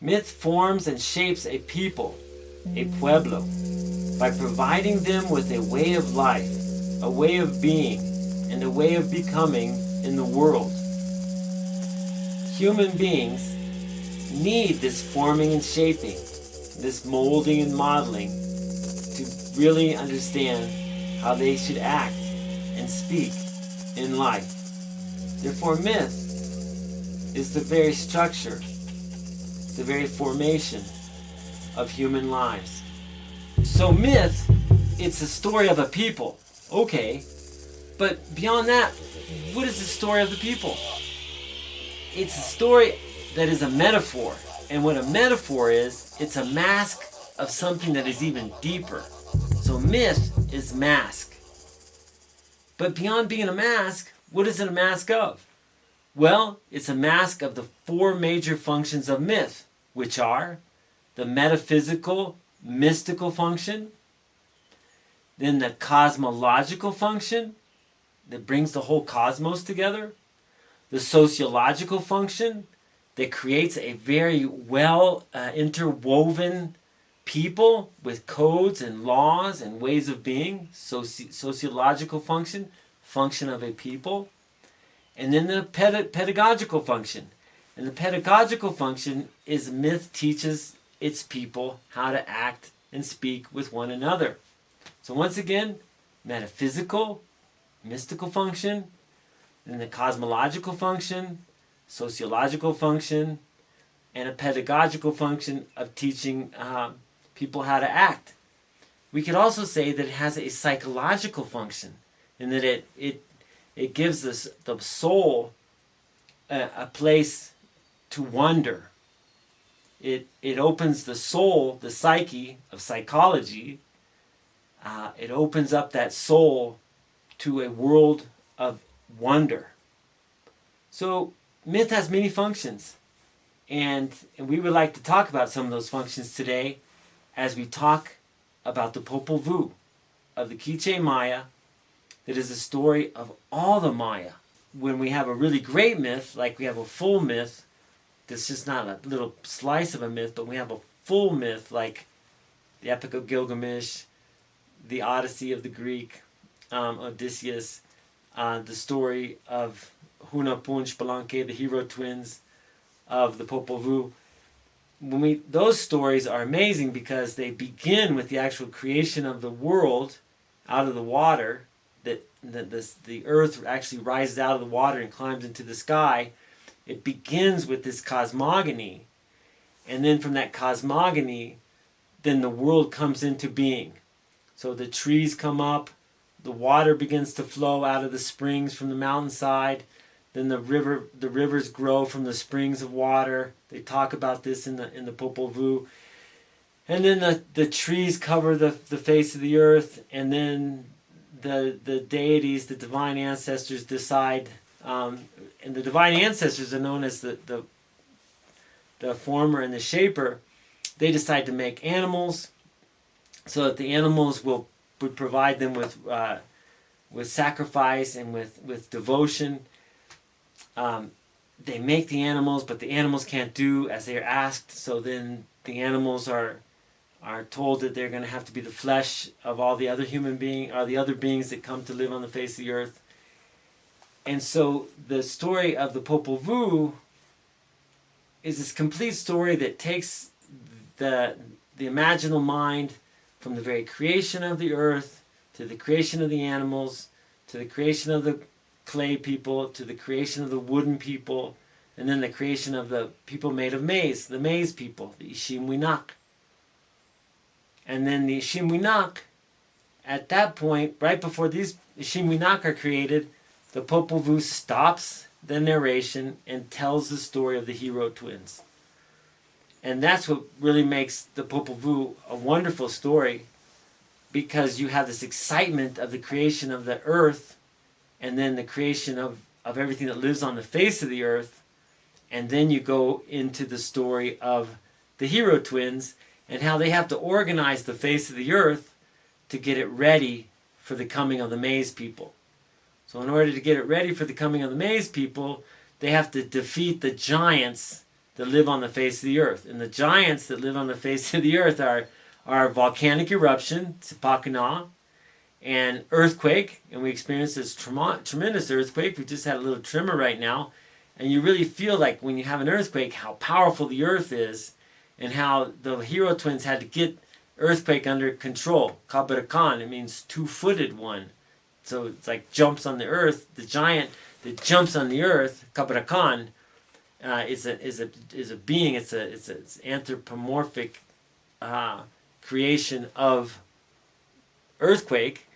Myth forms and shapes a people, a pueblo, by providing them with a way of life, a way of being, and a way of becoming in the world. Human beings need this forming and shaping, this molding and modeling, to really understand how they should act and speak in life. Therefore, myth is the very structure, the very formation of human lives. So myth, it's a story of a people. Okay, but beyond that, what is the story of the people? It's a story that is a metaphor. And what a metaphor is, it's a mask of something that is even deeper. So myth is mask. But beyond being a mask, what is it a mask of? Well, it's a mask of the four major functions of myth, which are the metaphysical, mystical function, then the cosmological function that brings the whole cosmos together, the sociological function that creates a very well interwoven people with codes and laws and ways of being, sociological function of a people, and then the pedagogical function. And the pedagogical function is myth teaches its people how to act and speak with one another. So once again, metaphysical, mystical function, then the cosmological function, sociological function, and a pedagogical function of teaching people how to act. We could also say that it has a psychological function in that it gives us the soul a place to wonder. It opens the soul, the psyche of psychology. It opens up that soul to a world of wonder. So myth has many functions, and we would like to talk about some of those functions today as we talk about the Popol Vuh of the Quiche Maya, that is a story of all the Maya. When we have a really great myth, like we have a full myth, that's just not a little slice of a myth, but we have a full myth like the Epic of Gilgamesh, the Odyssey of the Greek, Odysseus, the story of Hunahpu Spelunke, the hero twins of the Popol Vuh. Those stories are amazing because they begin with the actual creation of the world out of the water, that the earth actually rises out of the water and climbs into the sky. It begins with this cosmogony, and then from that cosmogony, then the world comes into being. So the trees come up, the water begins to flow out of the springs from the mountainside, then the rivers grow from the springs of water. They talk about this in the Popol Vuh. And then the trees cover the face of the earth, and then the deities, the divine ancestors decide, and the divine ancestors are known as the former and the shaper. They decide to make animals so that the animals would provide them with sacrifice and with devotion. They make the animals, but the animals can't do as they're asked, so then the animals are told that they're going to have to be the flesh of all the other the other beings that come to live on the face of the earth. And so the story of the Popol Vuh is this complete story that takes the imaginal mind from the very creation of the earth to the creation of the animals to the creation of the clay people to the creation of the wooden people, and then the creation of the people made of maize, the maize people, the Ishimwinak. And then the Ishimwinak, at that point, right before these Ishimwinak are created, the Popol Vuh stops the narration and tells the story of the hero twins. And that's what really makes the Popol Vuh a wonderful story, because you have this excitement of the creation of the earth, and then the creation of everything that lives on the face of the earth, and then you go into the story of the hero twins and how they have to organize the face of the earth to get it ready for the coming of the maize people. So in order to get it ready for the coming of the maize people, they have to defeat the giants, that live on the face of the earth. And the giants that live on the face of the earth are volcanic eruption, Sipakana, and earthquake. And we experienced this tremendous earthquake. We just had a little tremor right now. And you really feel like when you have an earthquake, how powerful the earth is, and how the hero twins had to get earthquake under control. Kabarakan, it means two-footed one. So it's like jumps on the earth. The giant that jumps on the earth, Kabarakan, is a being. It's anthropomorphic creation of earthquake.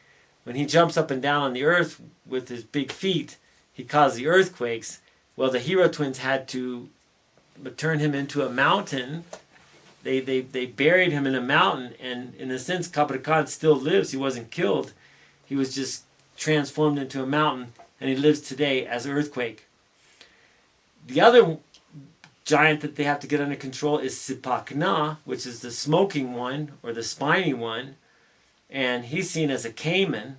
When he jumps up and down on the earth with his big feet, he caused the earthquakes. Well, the hero twins had to turn him into a mountain. They buried him in a mountain, and in a sense, Kabra Khan still lives. He wasn't killed. He was just transformed into a mountain, and he lives today as Earthquake. The other giant that they have to get under control is Sipakna, which is the smoking one, or the spiny one, and he's seen as a caiman.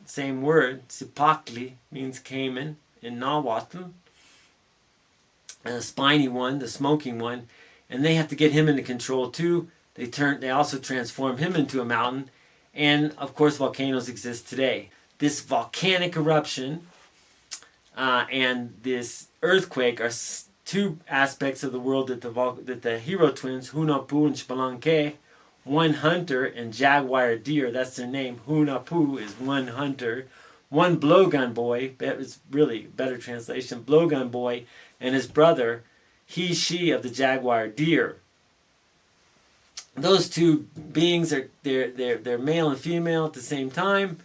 Same word, Sipakli means caiman in Nahuatl. And the spiny one, the smoking one, and they have to get him into control too. They also transform him into a mountain, and of course volcanoes exist today. This volcanic eruption and this earthquake are two aspects of the world that the hero twins Hunahpu and Xbalanque, one hunter and jaguar deer, that's their name. Hunahpu is one hunter, one blowgun boy, that is really a better translation, blowgun boy, and his brother, she of the jaguar deer. Those two beings they're male and female at the same time,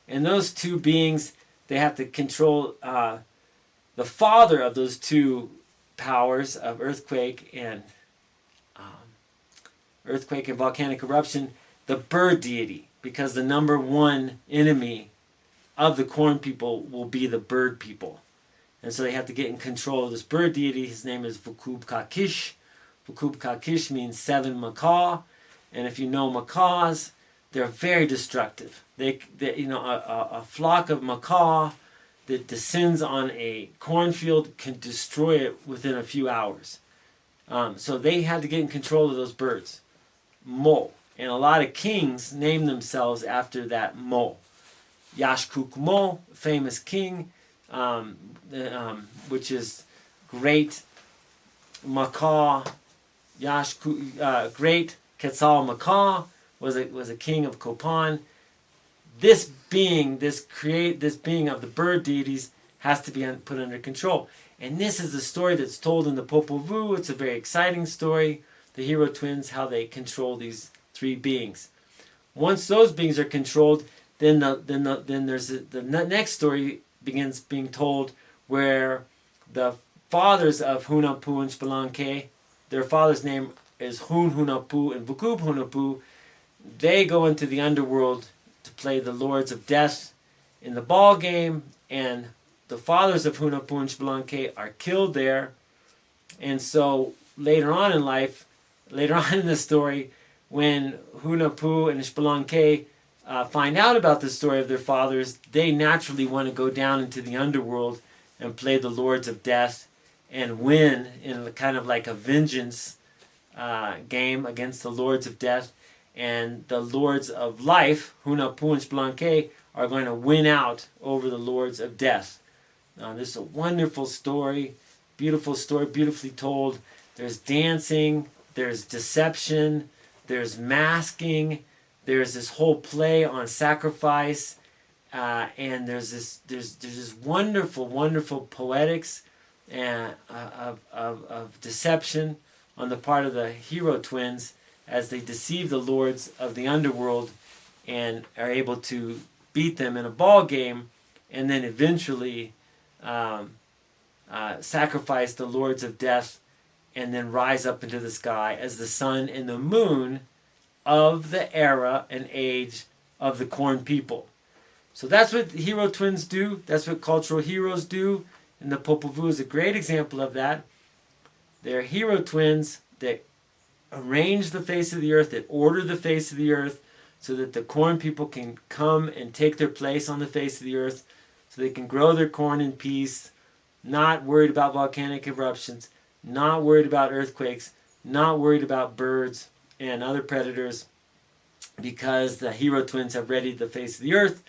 and those two beings, they have to control the father of those two powers of earthquake and volcanic eruption, the bird deity, because the number one enemy of the corn people will be the bird people. And so they have to get in control of this bird deity. His name is Vukub Kakish. Vukub Kakish means 7 macaw. And if you know macaws, they're very destructive. A flock of macaw that descends on a cornfield can destroy it within a few hours. So they had to get in control of those birds. Mo. And a lot of kings name themselves after that Mo. Yashkuk Mo, famous king, which is great macaw. Great Quetzal Macaw was a king of Copan. This being of the bird deities has to be put under control. And this is the story that's told in the Popol Vuh. It's a very exciting story. The hero twins, how they control these three beings. Once those beings are controlled, then there's the next story begins being told, where the fathers of Hunahpu and Xbalanque, their father's name is Hunahpu and Vukub Hunahpu, they go into the underworld to play the Lords of Death in the ball game, and the fathers of Hunahpu and Xbalanque are killed there. And so later on in the story, when Hunahpu and Xbalanque find out about the story of their fathers, they naturally want to go down into the underworld and play the Lords of Death and win in kind of like a vengeance game against the Lords of Death. And the Lords of Life, Hunahpu and Xbalanque, are going to win out over the Lords of Death. This is a wonderful story, beautifully told. There's dancing, there's deception, there's masking, there's this whole play on sacrifice, and there's this wonderful poetics of deception on the part of the hero twins as they deceive the lords of the underworld and are able to beat them in a ball game, and then eventually sacrifice the Lords of Death and then rise up into the sky as the sun and the moon of the era and age of the corn people. So that's what hero twins do. That's what cultural heroes do. And the Popol Vuh is a great example of that. They're hero twins that arrange the face of the earth, that order the face of the earth so that the corn people can come and take their place on the face of the earth, so they can grow their corn in peace, not worried about volcanic eruptions. not worried about earthquakes, not worried about birds and other predators, because the hero twins have readied the face of the earth.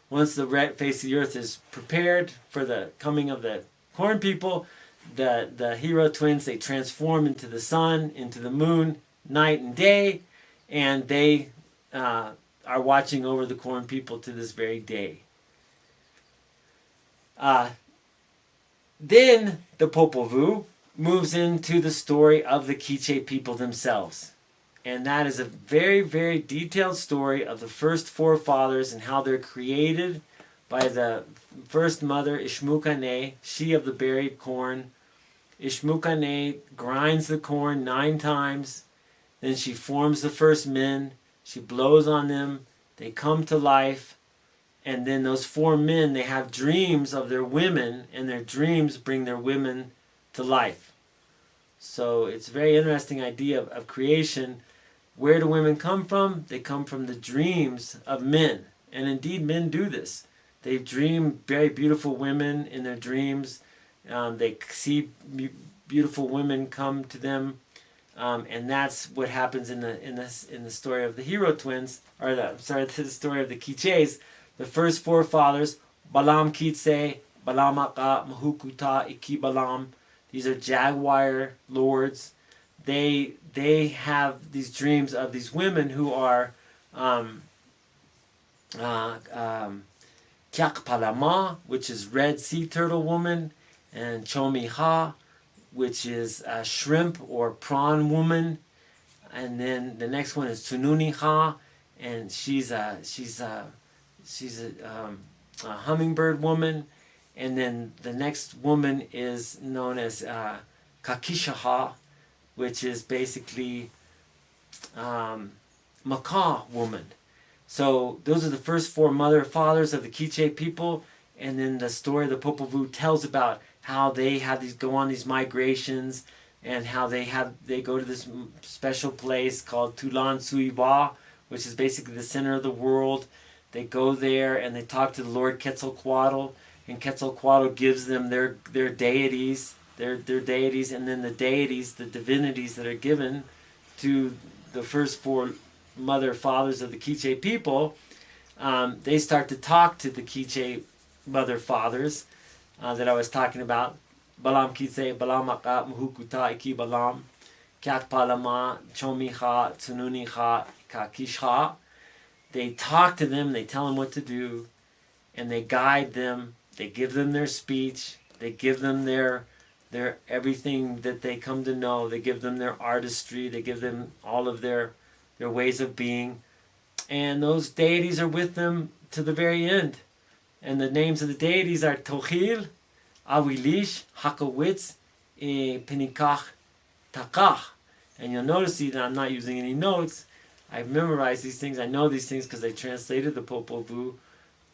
Once the face of the earth is prepared for the coming of the corn people, the hero twins, they transform into the sun, into the moon, night and day, and they are watching over the corn people to this very day. Then the Popol Vuh moves into the story of the Quiche people themselves. And that is a very, very detailed story of the first forefathers and how they're created by the first mother, Ishmukane, she of the buried corn. Ishmukane grinds the corn 9 times. Then she forms the first men. She blows on them. They come to life. And then those 4 men, they have dreams of their women, and their dreams bring their women to life. So it's a very interesting idea of creation. Where do women come from? They come from the dreams of men. And indeed, men do this. They dream very beautiful women in their dreams. They see beautiful women come to them. And that's what happens in the story of the hero twins, or the story of the Quiches. The first forefathers, Balam Kitse, Balamaka, Mahukuta, Iki Balam. These are jaguar lords. They have these dreams of these women who are Kyakpalama, which is red sea turtle woman, and Chomiha, which is a shrimp or prawn woman, and then the next one is Tununiha, and she's a hummingbird woman, and then the next woman is known as Kakishaha, which is basically macaw woman. So those are the first 4 fathers of the Quiche people, and then the story of the Popol Vuh tells about how they have go on these migrations, and how they go to this special place called Tulan Suiwa, which is basically the center of the world. They go there and they talk to the Lord Quetzalcoatl, and Quetzalcoatl gives them their deities, their deities, and then the deities, the divinities that are given to the first 4 fathers of the Quiche people. They start to talk to the Quiche mother fathers that I was talking about. Balam Kitse, Balamaka, Muhukuta, Iki Balam, Kyakpalama, Chomiha, Tsununiha, Kakisha. They talk to them, they tell them what to do, and they guide them. They give them their speech. They give them their everything that they come to know. They give them their artistry. They give them all of their ways of being. And those deities are with them to the very end. And the names of the deities are Tochil, Awilish, Hakawitz, Penikach, Takach. And you'll notice that I'm not using any notes. I've memorized these things. I know these things because I translated the Popol Vuh.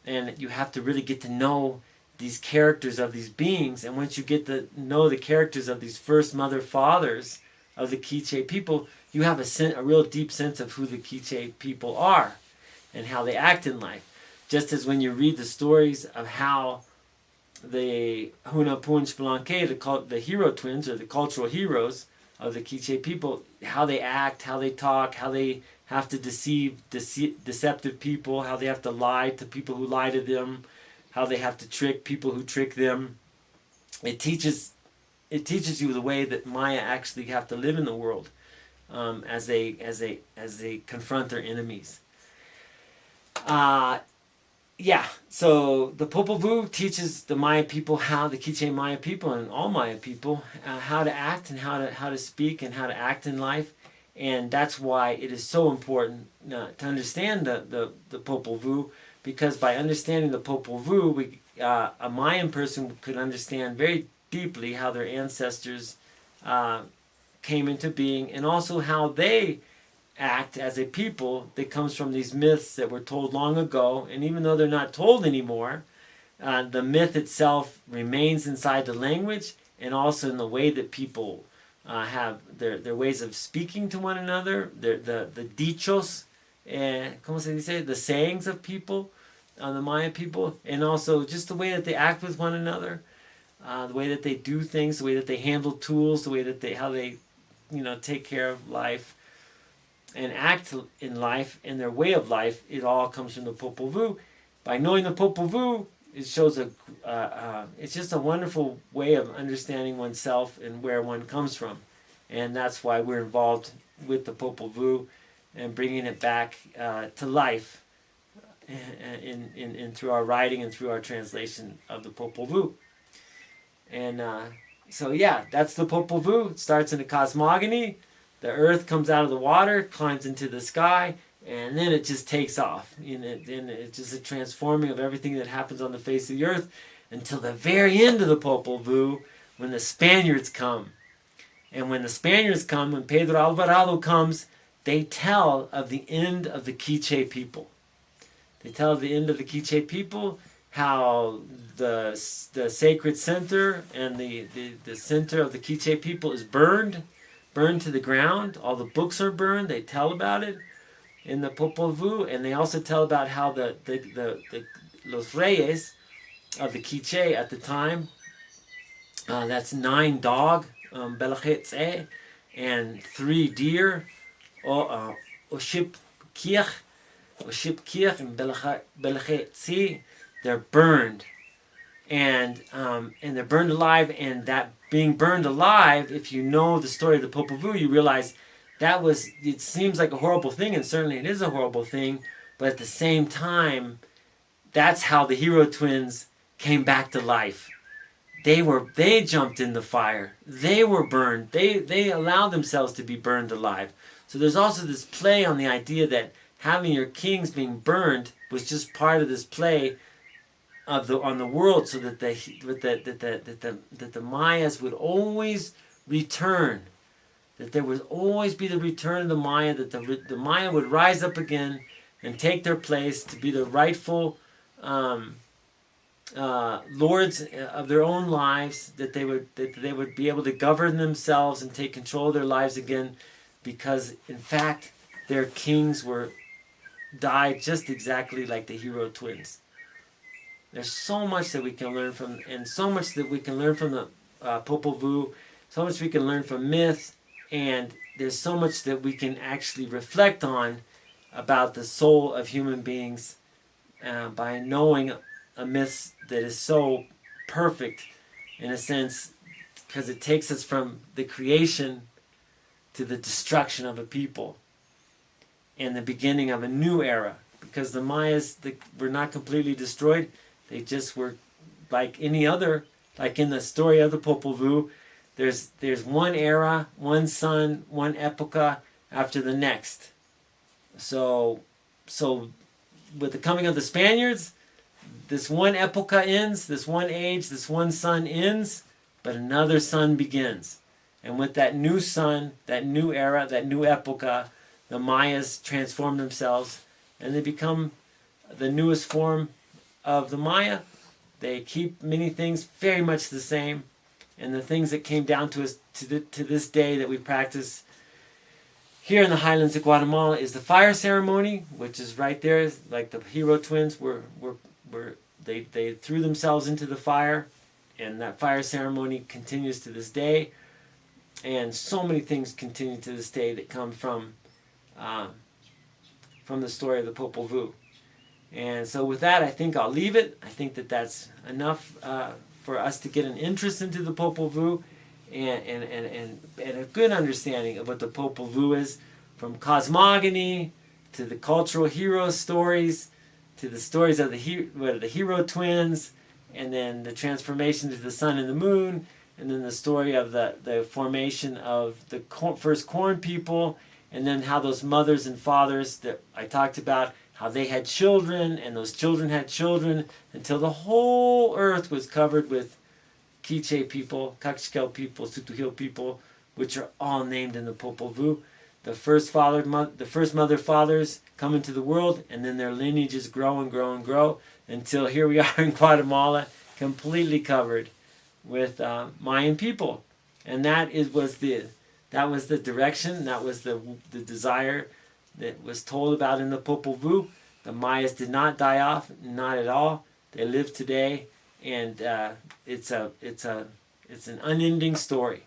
And you have to really get to know these characters of these beings. And once you get to know the characters of these first fathers of the Quiche people, you have a real deep sense of who the Quiche people are and how they act in life. Just as when you read the stories of how the Hunapun Splanke, the hero twins, or the cultural heroes of the Quiche people, how they act, how they talk, how they have to deceive deceptive people, how they have to lie to people who lie to them, how they have to trick people who trick them. It teaches you the way that Maya actually have to live in the world as they confront their enemies. So the Popol Vuh teaches the Maya people the Quiche Maya people and all Maya people how to act and how to speak and how to act in life. And that's why it is so important to understand the Popol Vuh, because by understanding the Popol Vuh, a Mayan person could understand very deeply how their ancestors came into being, and also how they act as a people that comes from these myths that were told long ago. And even though they're not told anymore, the myth itself remains inside the language and also in the way that people have their ways of speaking to one another, the dichos, ¿cómo se dice? The sayings of people, the Maya people, and also just the way that they act with one another. the way that they do things, the way that they handle tools, the way that how they, take care of life and act in life and their way of life. It all comes from the Popol Vuh. By knowing the Popol Vuh, it shows it's just a wonderful way of understanding oneself and where one comes from, and that's why we're involved with the Popol Vuh and bringing it back to life in through our writing and through our translation of the Popol Vuh. And so yeah, that's the Popol Vuh. It starts in a cosmogony. The earth comes out of the water, climbs into the sky, and then it just takes off. And it's just a transforming of everything that happens on the face of the earth until the very end of the Popol Vuh, when the Spaniards come. And when the Spaniards come, when Pedro Alvarado comes, they tell of the end of the Quiche people. They tell of the end of the Quiche people, how the sacred center and the center of the Quiche people is burned to the ground. All the books are burned. They tell about it in the Popol Vuh, and they also tell about how the los reyes of the Quiche at the time, that's 9 dog, belachetze, and 3 deer, oship kirch, and belachetzi. They're burned, and they're burned alive. And that being burned alive, if you know the story of the Popol Vuh, you realize it seems like a horrible thing, and certainly it is a horrible thing, but at the same time, that's how the hero twins came back to life. They jumped in the fire. They were burned. They allowed themselves to be burned alive. So there's also this play on the idea that having your kings being burned was just part of this play on the world, so that the Mayas would always return. That there would always be the return of the Maya, that the Maya would rise up again and take their place to be the rightful lords of their own lives, that they would be able to govern themselves and take control of their lives again, because in fact their kings died just exactly like the hero twins. There's so much that we can learn from, and so much that we can learn from the Popol Vuh, so much we can learn from myth. And there's so much that we can actually reflect on about the soul of human beings by knowing a myth that is so perfect, in a sense, because it takes us from the creation to the destruction of a people and the beginning of a new era. Because the Mayas were not completely destroyed. They just were like any other, like in the story of the Popol Vuh. There's one era, one sun, one epocha after the next. So with the coming of the Spaniards, this one epocha ends, this one age, this one sun ends, but another sun begins. And with that new sun, that new era, that new epocha, the Mayas transform themselves and they become the newest form of the Maya. They keep many things very much the same. And the things that came down to us to this day that we practice here in the highlands of Guatemala is the fire ceremony, which is right there. Like the hero twins they threw themselves into the fire, and that fire ceremony continues to this day. And so many things continue to this day that come from the story of the Popol Vuh. And so with that, I think I'll leave it. I think that's enough for us to get an interest into the Popol Vuh and a good understanding of what the Popol Vuh is, from cosmogony to the cultural hero stories to the stories of the hero twins, and then the transformation to the sun and the moon, and then the story of the formation of the first corn people, and then how those mothers and fathers that I talked about, how they had children, and those children had children, until the whole earth was covered with Quiche people, Caxcal people, Sutuhil people, which are all named in the Popol Vuh. The first mother fathers come into the world, and then their lineages grow and grow and grow until here we are in Guatemala, completely covered with Mayan people. And that was the direction, that was the desire that was told about in the Popol Vuh. The Mayas did not die off, not at all. They live today, and it's an unending story.